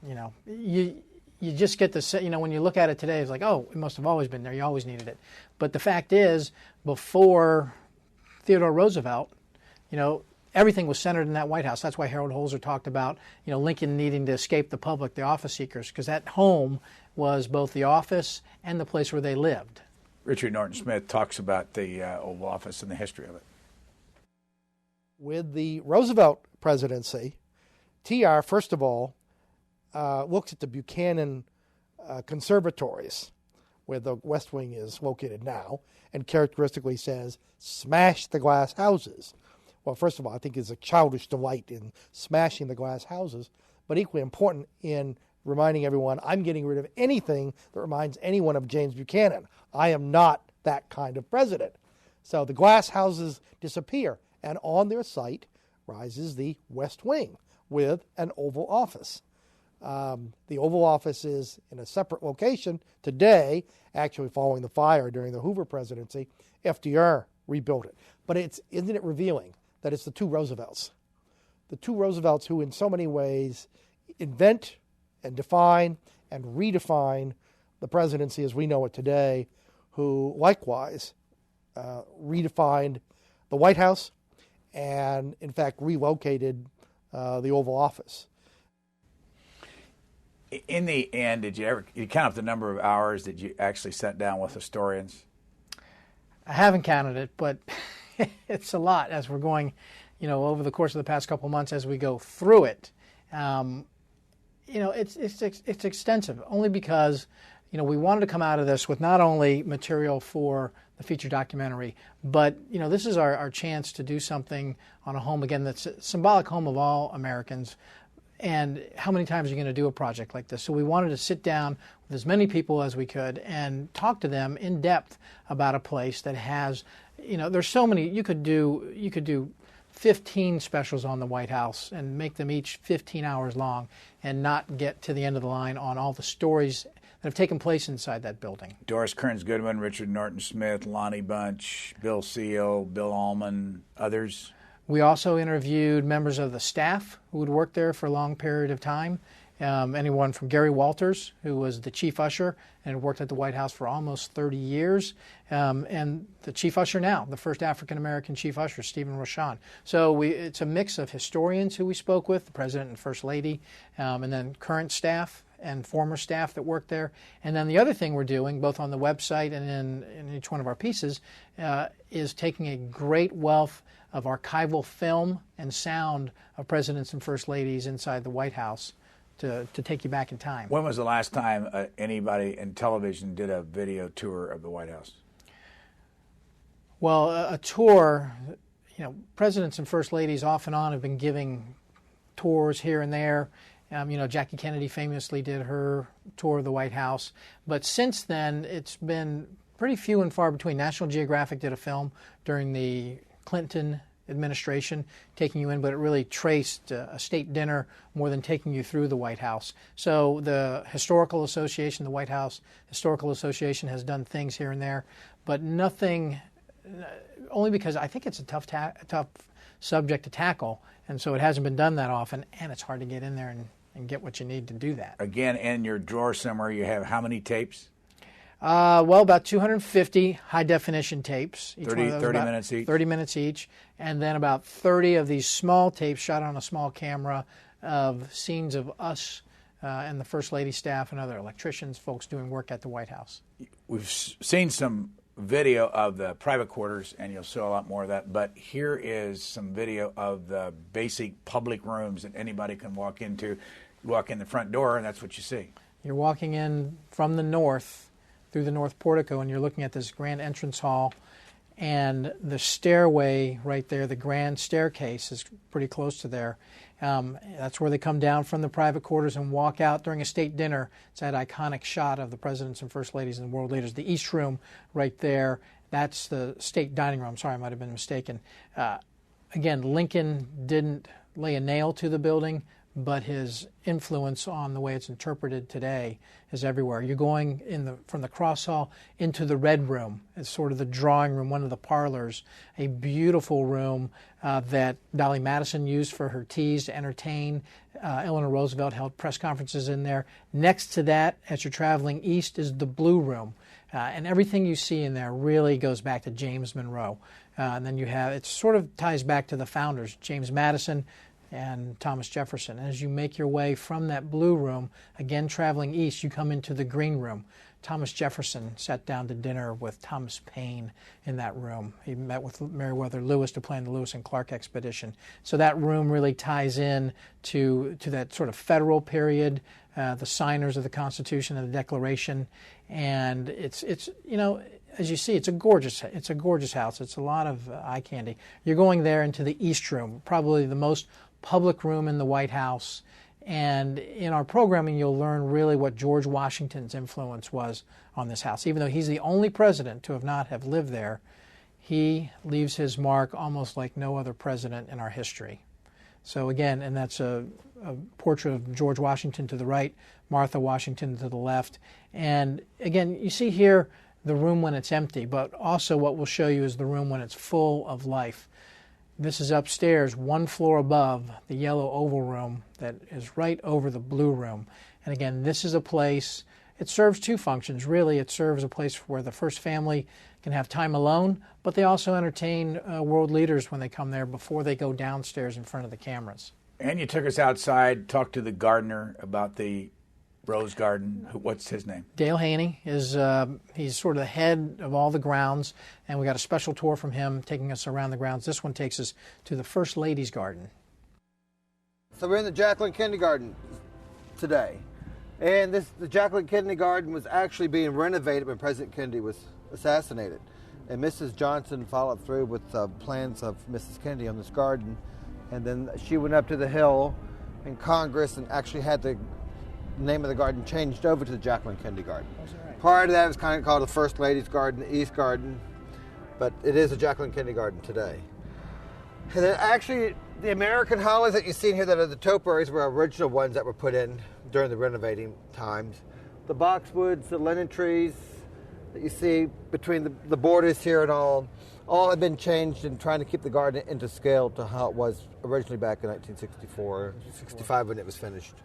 you just get the, when you look at it today, it's like, oh, it must have always been there. You always needed it. But the fact is, before Theodore Roosevelt, everything was centered in that White House. That's why Harold Holzer talked about, Lincoln needing to escape the public, the office seekers, because that home was both the office and the place where they lived. Richard Norton Smith talks about the Oval Office and the history of it. With the Roosevelt presidency, TR, first of all, looks at the Buchanan conservatories, where the West Wing is located now, and characteristically says, smash the glass houses. Well, first of all, I think there's a childish delight in smashing the glass houses, but equally important in reminding everyone, I'm getting rid of anything that reminds anyone of James Buchanan. I am not that kind of president. So the glass houses disappear, and on their site rises the West Wing with an Oval Office. The Oval Office is in a separate location today, actually following the fire during the Hoover presidency. FDR rebuilt it. But isn't it revealing that it's the two Roosevelts? The two Roosevelts who in so many ways invent and define and redefine the presidency as we know it today, who likewise redefined the White House and, in fact, relocated the Oval Office. In the end, did you count up the number of hours that you actually sat down with historians? I haven't counted it, but it's a lot as we're going, over the course of the past couple of months as we go through it. It's extensive, only because, we wanted to come out of this with not only material for the feature documentary, but, this is our chance to do something on a home, again, that's a symbolic home of all Americans. And how many times are you going to do a project like this? So we wanted to sit down with as many people as we could and talk to them in depth about a place that has, there's so many, you could do 15 specials on the White House and make them each 15 hours long and not get to the end of the line on all the stories that have taken place inside that building. Doris Kearns Goodwin, Richard Norton Smith, Lonnie Bunch, Bill Seal, Bill Allman, others. We also interviewed members of the staff who would work there for a long period of time. Anyone from Gary Walters, who was the chief usher and worked at the White House for almost 30 years, and the chief usher now, the first African-American chief usher, Stephen Rochon. So it's a mix of historians who we spoke with, the President and First Lady, and then current staff and former staff that worked there. And then the other thing we're doing, both on the website and in each one of our pieces, is taking a great wealth of archival film and sound of presidents and first ladies inside the White House to take you back in time. When was the last time anybody in television did a video tour of the White House? Well, a tour, presidents and first ladies off and on have been giving tours here and there. Jackie Kennedy famously did her tour of the White House. But since then, it's been pretty few and far between. National Geographic did a film during the Clinton administration taking you in, but it really traced a state dinner more than taking you through the White House. So the Historical Association, the White House Historical Association, has done things here and there, but nothing, only because I think it's a tough subject to tackle, and so it hasn't been done that often, and it's hard to get in there and get what you need to do that. Again, in your drawer somewhere, you have how many tapes? About 250 high-definition tapes. 30 minutes each? 30 minutes each. And then about 30 of these small tapes shot on a small camera of scenes of us and the First Lady staff and other electricians, folks doing work at the White House. We've seen some video of the private quarters, and you'll see a lot more of that. But here is some video of the basic public rooms that anybody can walk into. You walk in the front door, and that's what you see. You're walking in from the north through the north portico, and you're looking at this grand entrance hall. And the stairway right there, the grand staircase, is pretty close to there. That's where they come down from the private quarters and walk out during a state dinner. It's that iconic shot of the presidents and first ladies and world leaders. The East Room right there, that's the state dining room. Sorry, I might have been mistaken. Again, Lincoln didn't lay a nail to the building, but his influence on the way it's interpreted today is everywhere. You're going from the cross hall into the Red Room. It's sort of the drawing room, one of the parlors, a beautiful room that Dolly Madison used for her teas to entertain. Eleanor Roosevelt held press conferences in there. Next to that, as you're traveling east, is the Blue Room. And everything you see in there really goes back to James Monroe. And then it sort of ties back to the founders, James Madison and Thomas Jefferson. As you make your way from that Blue Room, again traveling east, you come into the Green Room. Thomas Jefferson sat down to dinner with Thomas Paine in that room. He met with Meriwether Lewis to plan the Lewis and Clark expedition. So that room really ties in to that sort of federal period, the signers of the Constitution and the Declaration. And it's as you see, it's a gorgeous house. It's a lot of eye candy. You're going there into the East Room, probably the most public room in the White House. And in our programming, you'll learn really what George Washington's influence was on this house. Even though he's the only president to not have lived there, he leaves his mark almost like no other president in our history. So again, and that's a portrait of George Washington to the right, Martha Washington to the left. And again, you see here the room when it's empty, but also what we'll show you is the room when it's full of life. This is upstairs, one floor above the yellow oval room that is right over the Blue Room. And again, this is a place, it serves two functions. Really, it serves a place where the first family can have time alone, but they also entertain world leaders when they come there before they go downstairs in front of the cameras. And you took us outside, talked to the gardener about the Rose Garden. What's his name? Dale Haney is he's sort of the head of all the grounds, and we got a special tour from him taking us around the grounds. This one takes us to the First Lady's Garden. So we're in the Jacqueline Kennedy Garden today, and the Jacqueline Kennedy Garden was actually being renovated when President Kennedy was assassinated, and Mrs. Johnson followed through with plans of Mrs. Kennedy on this garden, and then she went up to the Hill in Congress and actually had the name of the garden changed over to the Jacqueline Kennedy Garden. Right. Prior to that, it was kind of called the First Lady's Garden, the East Garden, but it is the Jacqueline Kennedy Garden today. And then actually, the American hollies that you see in here that are the topiaries were original ones that were put in during the renovating times. The boxwoods, the linen trees that you see between the borders here and all have been changed and trying to keep the garden into scale to how it was originally back in 1964, 65 when it was finished.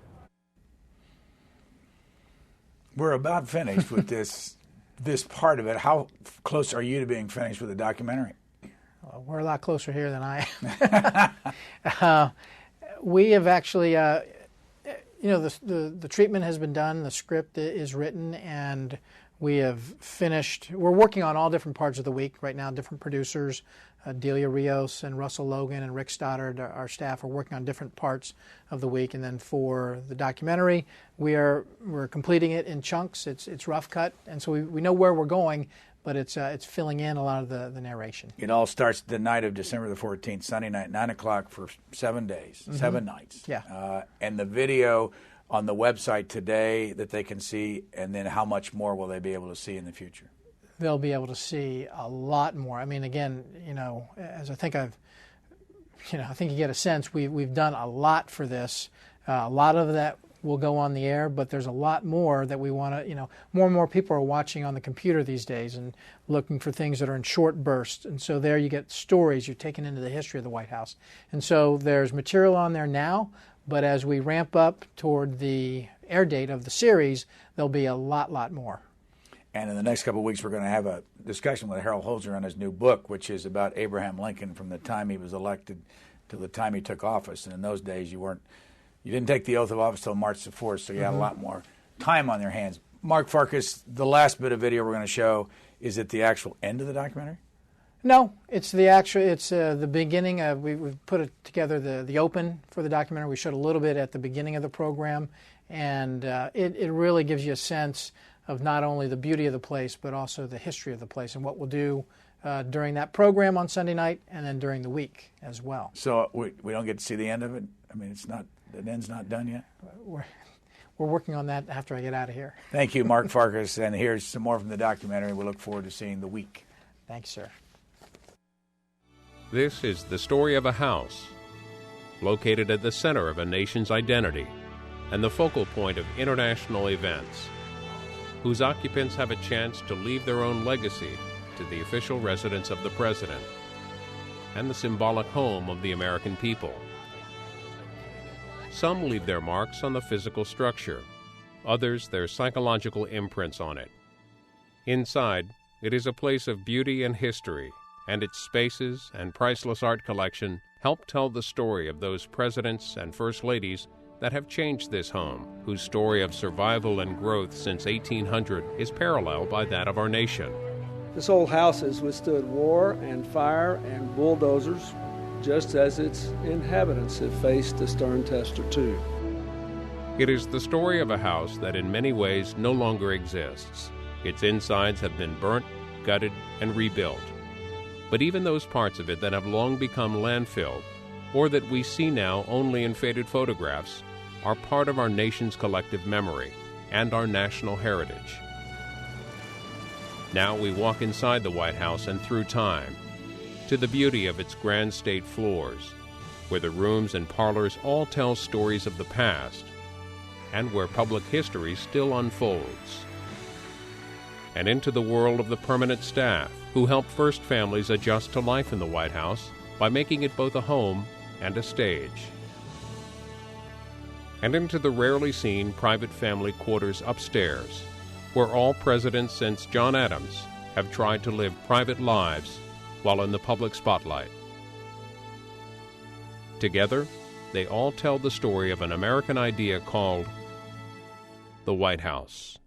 We're about finished with this part of it. How close are you to being finished with the documentary? Well, we're a lot closer here than I am. We have actually, the treatment has been done, the script is written, and we have finished. We're working on all different parts of the week right now, different producers. Delia Rios and Russell Logan and Rick Stoddard, our staff, are working on different parts of the week. And then for the documentary, we're completing it in chunks. It's rough cut, and so we know where we're going, but it's filling in a lot of the narration. It all starts the night of December the 14th, Sunday night, 9 o'clock for 7 days, 7 nights. Yeah. And the video on the website today that they can see, and then how much more will they be able to see in the future? They'll be able to see a lot more. I mean, again, as I think I think you get a sense, we've done a lot for this. A lot of that will go on the air, but there's a lot more that we want to, more and more people are watching on the computer these days and looking for things that are in short bursts. And so there you get stories you're taken into the history of the White House. And so there's material on there now, but as we ramp up toward the air date of the series, there'll be a lot more. And in the next couple of weeks, we're going to have a discussion with Harold Holzer on his new book, which is about Abraham Lincoln from the time he was elected to the time he took office. And in those days, you didn't take the oath of office until March the 4th, so you had a lot more time on your hands. Mark Farkas, the last bit of video we're going to show Is it the actual end of the documentary? No, it's the beginning. We've put it together, the open for the documentary. We showed a little bit at the beginning of the program, and it really gives you a sense of not only the beauty of the place, but also the history of the place and what we'll do during that program on Sunday night and then during the week as well. So we don't get to see the end of it? I mean, the end's not done yet? We're working on that after I get out of here. Thank you, Mark Farkas, and here's some more from the documentary. We look forward to seeing the week. Thanks, sir. This is the story of a house located at the center of a nation's identity and the focal point of international events, whose occupants have a chance to leave their own legacy to the official residence of the President and the symbolic home of the American people. Some leave their marks on the physical structure, others their psychological imprints on it. Inside, it is a place of beauty and history, and its spaces and priceless art collection help tell the story of those presidents and first ladies that have changed this home, whose story of survival and growth since 1800 is paralleled by that of our nation. This old house has withstood war and fire and bulldozers, just as its inhabitants have faced the stern test or two. It is the story of a house that in many ways no longer exists. Its insides have been burnt, gutted, and rebuilt. But even those parts of it that have long become landfill, or that we see now only in faded photographs, are part of our nation's collective memory and our national heritage. Now we walk inside the White House and through time, to the beauty of its grand state floors, where the rooms and parlors all tell stories of the past, and where public history still unfolds. And into the world of the permanent staff, who help first families adjust to life in the White House by making it both a home and a stage. And into the rarely seen private family quarters upstairs, where all presidents since John Adams have tried to live private lives while in the public spotlight. Together, they all tell the story of an American idea called the White House.